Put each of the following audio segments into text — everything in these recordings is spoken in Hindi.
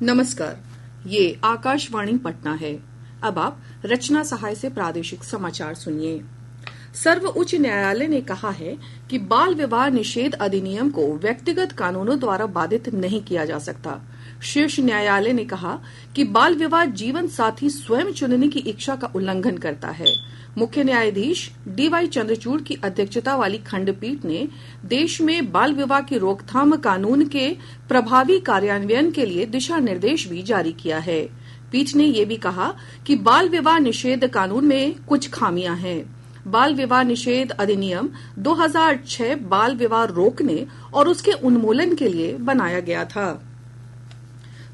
नमस्कार, ये आकाशवाणी पटना है। अब आप रचना सहाय से प्रादेशिक समाचार सुनिए। सर्वोच्च न्यायालय ने कहा है कि बाल विवाह निषेध अधिनियम को व्यक्तिगत कानूनों द्वारा बाधित नहीं किया जा सकता। शीर्ष न्यायालय ने कहा कि बाल विवाह जीवन साथी स्वयं चुनने की इच्छा का उल्लंघन करता है। मुख्य न्यायाधीश डीवाई चंद्रचूड़ की अध्यक्षता वाली खंडपीठ ने देश में बाल विवाह की रोकथाम कानून के प्रभावी कार्यान्वयन के लिए दिशा निर्देश भी जारी किया है। पीठ ने यह भी कहा कि बाल विवाह निषेध कानून में कुछ खामियां हैं। बाल विवाह निषेध अधिनियम 2006 बाल विवाह रोकने और उसके उन्मूलन के लिए बनाया गया था।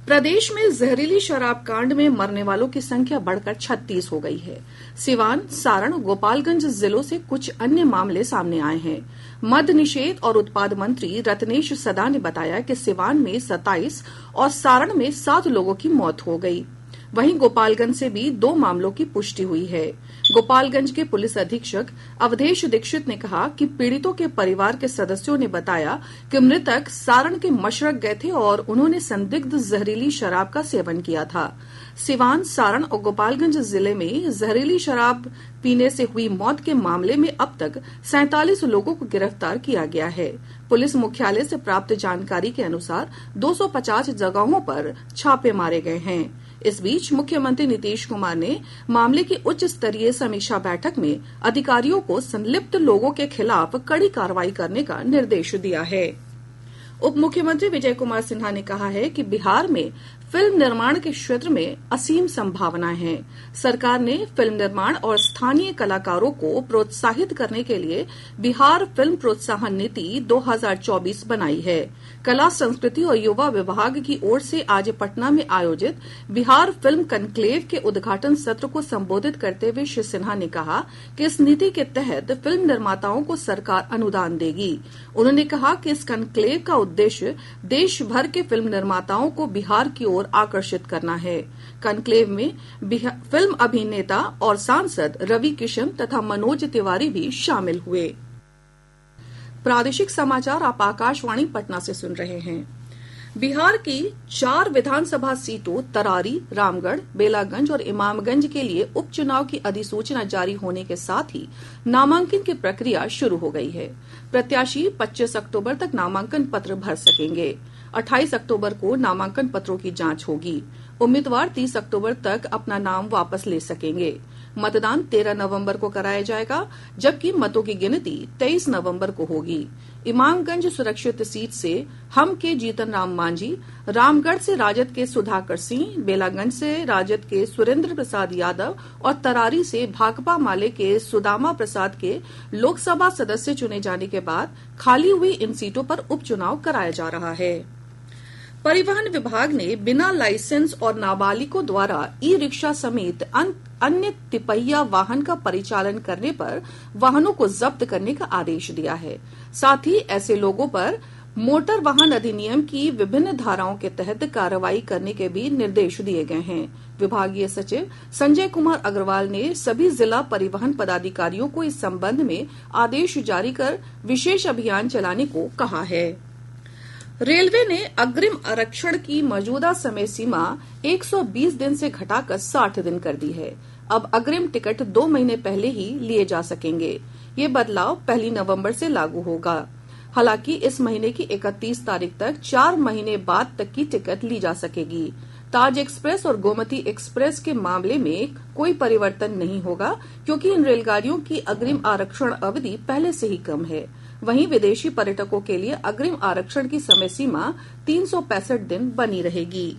प्रदेश में जहरीली शराब कांड में मरने वालों की संख्या बढ़कर 36 हो गई है। सिवान, सारण, गोपालगंज जिलों से कुछ अन्य मामले सामने आए हैं। मद निषेध और उत्पाद मंत्री रत्नेश सदा ने बताया कि सिवान में 27 और सारण में 7 लोगों की मौत हो गई। वहीं गोपालगंज से भी 2 मामलों की पुष्टि हुई है। गोपालगंज के पुलिस अधीक्षक अवधेश दीक्षित ने कहा कि पीड़ितों के परिवार के सदस्यों ने बताया कि मृतक सारण के मशरक गए थे और उन्होंने संदिग्ध जहरीली शराब का सेवन किया था। सिवान, सारण और गोपालगंज जिले में जहरीली शराब पीने से हुई मौत के मामले में अब तक 47 लोगों को गिरफ्तार किया गया है। पुलिस मुख्यालय से प्राप्त जानकारी के अनुसार 250 जगहों पर छापे मारे गए हैं। इस बीच मुख्यमंत्री नीतीश कुमार ने मामले की उच्च स्तरीय समीक्षा बैठक में अधिकारियों को संलिप्त लोगों के खिलाफ कड़ी कार्रवाई करने का निर्देश दिया है। उप मुख्यमंत्री विजय कुमार सिन्हा ने कहा है कि बिहार में फिल्म निर्माण के क्षेत्र में असीम संभावनाएं हैं। सरकार ने फिल्म निर्माण और स्थानीय कलाकारों को प्रोत्साहित करने के लिए बिहार फिल्म प्रोत्साहन नीति 2024 बनाई है। कला, संस्कृति और युवा विभाग की ओर से आज पटना में आयोजित बिहार फिल्म कनक्लेव के उद्घाटन सत्र को संबोधित करते हुए श्री सिन्हा ने कहा कि इस नीति के तहत फिल्म निर्माताओं को सरकार अनुदान देगी। उन्होंने कहा कि इस कनक्लेव का उद्देश्य देश भर के फिल्म निर्माताओं को बिहार की ओर आकर्षित करना है। कनक्लेव में फिल्म अभिनेता और सांसद रवि किशन तथा मनोज तिवारी भी शामिल हुए। प्रादेशिक समाचार आप आकाशवाणी पटना से सुन रहे हैं। बिहार की 4 विधानसभा सीटों तरारी, रामगढ़, बेलागंज और इमामगंज के लिए उपचुनाव की अधिसूचना जारी होने के साथ ही नामांकन की प्रक्रिया शुरू हो गई है। प्रत्याशी 25 अक्टूबर तक नामांकन पत्र भर सकेंगे। 28 अक्टूबर को नामांकन पत्रों की जांच होगी। उम्मीदवार 30 अक्टूबर तक अपना नाम वापस ले सकेंगे। मतदान 13 नवंबर को कराया जाएगा, जबकि मतों की गिनती 23 नवंबर को होगी। इमामगंज सुरक्षित सीट से हम के जीतन राम मांझी, रामगढ़ से राजद के सुधाकर सिंह, बेलागंज से राजद के सुरेंद्र प्रसाद यादव और तरारी से भाकपा माले के सुदामा प्रसाद के लोकसभा सदस्य चुने जाने के बाद खाली हुई इन सीटों पर उपचुनाव कराया जा रहा है। परिवहन विभाग ने बिना लाइसेंस और नाबालिगों द्वारा ई रिक्शा समेत अन्य तिपहिया वाहन का परिचालन करने पर वाहनों को जब्त करने का आदेश दिया है। साथ ही ऐसे लोगों पर मोटर वाहन अधिनियम की विभिन्न धाराओं के तहत कार्रवाई करने के भी निर्देश दिए गए हैं। विभागीय सचिव संजय कुमार अग्रवाल ने सभी जिला परिवहन पदाधिकारियों को इस संबंध में आदेश जारी कर विशेष अभियान चलाने को कहा है। रेलवे ने अग्रिम आरक्षण की मौजूदा समय सीमा 120 दिन से घटाकर 60 दिन कर दी है। अब अग्रिम टिकट 2 महीने पहले ही लिए जा सकेंगे। ये बदलाव 1 नवंबर से लागू होगा। हालांकि इस महीने की 31 तारीख तक 4 महीने बाद तक की टिकट ली जा सकेगी। ताज एक्सप्रेस और गोमती एक्सप्रेस के मामले में कोई परिवर्तन नहीं होगा, क्योंकि इन रेलगाड़ियों की अग्रिम आरक्षण अवधि पहले से ही कम है। वहीं विदेशी पर्यटकों के लिए अग्रिम आरक्षण की समय सीमा 365 दिन बनी रहेगी।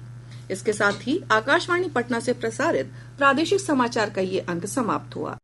इसके साथ ही आकाशवाणी पटना से प्रसारित प्रादेशिक समाचार का ये अंक समाप्त हुआ।